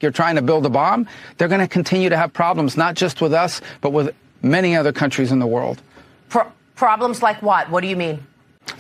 you're trying to build a bomb, they're going to continue to have problems, not just with us, but with many other countries in the world. Problems like what? What do you mean?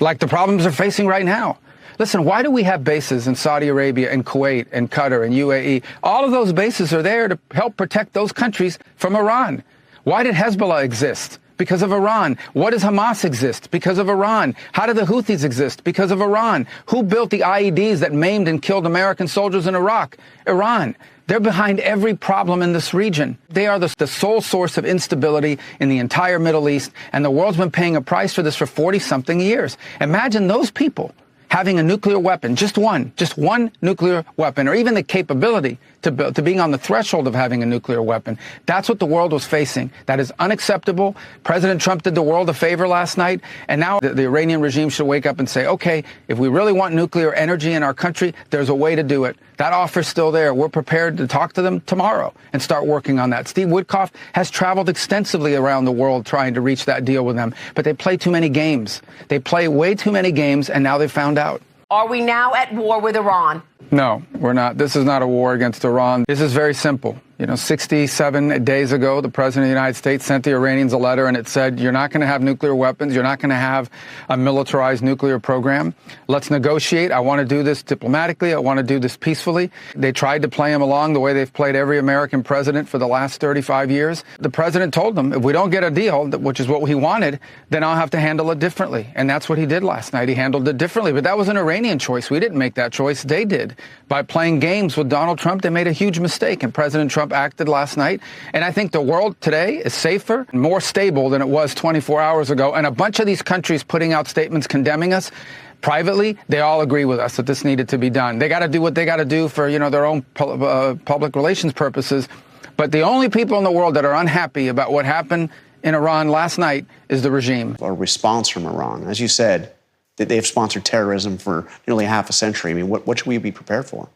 Like the problems they're facing right now. Listen, why do we have bases in Saudi Arabia and Kuwait and Qatar and UAE? All of those bases are there to help protect those countries from Iran. Why did Hezbollah exist? Because of Iran. What does Hamas exist? Because of Iran. How do the Houthis exist? Because of Iran. Who built the IEDs that maimed and killed American soldiers in Iraq? Iran. They're behind every problem in this region. They are the sole source of instability in the entire Middle East, and the world's been paying a price for this for 40-something years. Imagine those people having a nuclear weapon, just one nuclear weapon, or even the capability to being on the threshold of having a nuclear weapon. That's what the world was facing. That is unacceptable. President Trump did the world a favor last night, and now the Iranian regime should wake up and say, okay, if we really want nuclear energy in our country, there's a way to do it. That offer's still there. We're prepared to talk to them tomorrow and start working on that. Steve Witkoff has traveled extensively around the world trying to reach that deal with them, but they play too many games. They play way too many games, and now they found out. Are we now at war with Iran? No, we're not. This is not a war against Iran. This is very simple. 67 days ago, the president of the United States sent the Iranians a letter, and it said, you're not going to have nuclear weapons. You're not going to have a militarized nuclear program. Let's negotiate. I want to do this diplomatically. I want to do this peacefully. They tried to play him along the way they've played every American president for the last 35 years. The president told them, if we don't get a deal, which is what he wanted, then I'll have to handle it differently. And that's what he did last night. He handled it differently. But that was an Iranian choice. We didn't make that choice. They did. By playing games with Donald Trump, they made a huge mistake. And President Trump acted last night. And I think the world today is safer and more stable than it was 24 hours ago. And a bunch of these countries putting out statements condemning us privately, they all agree with us that this needed to be done. They got to do what they got to do for, their own public relations purposes. But the only people in the world that are unhappy about what happened in Iran last night is the regime. A response from Iran. As you said, they've sponsored terrorism for nearly half a century. I mean, what should we be prepared for?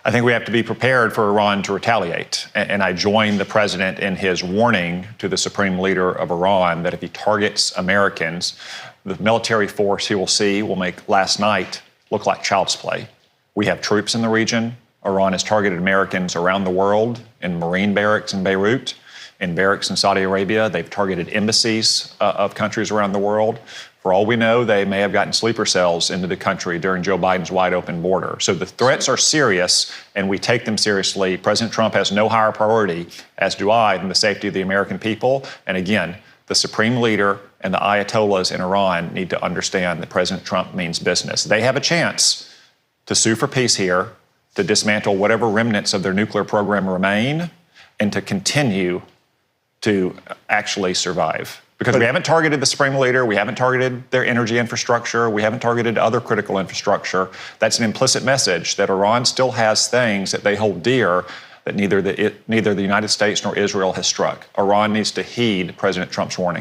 I think we have to be prepared for Iran to retaliate. And I join the president in his warning to the supreme leader of Iran that if he targets Americans, the military force he will see will make last night look like child's play. We have troops in the region. Iran has targeted Americans around the world in Marine barracks in Beirut, in barracks in Saudi Arabia. They've targeted embassies of countries around the world. For all we know, they may have gotten sleeper cells into the country during Joe Biden's wide open border. So the threats are serious, and we take them seriously. President Trump has no higher priority, as do I, than the safety of the American people. And again, the supreme leader and the Ayatollahs in Iran need to understand that President Trump means business. They have a chance to sue for peace here, to dismantle whatever remnants of their nuclear program remain, and to continue to actually survive. Because we haven't targeted the supreme leader, we haven't targeted their energy infrastructure, we haven't targeted other critical infrastructure. That's an implicit message that Iran still has things that they hold dear that neither the United States nor Israel has struck. Iran needs to heed President Trump's warning.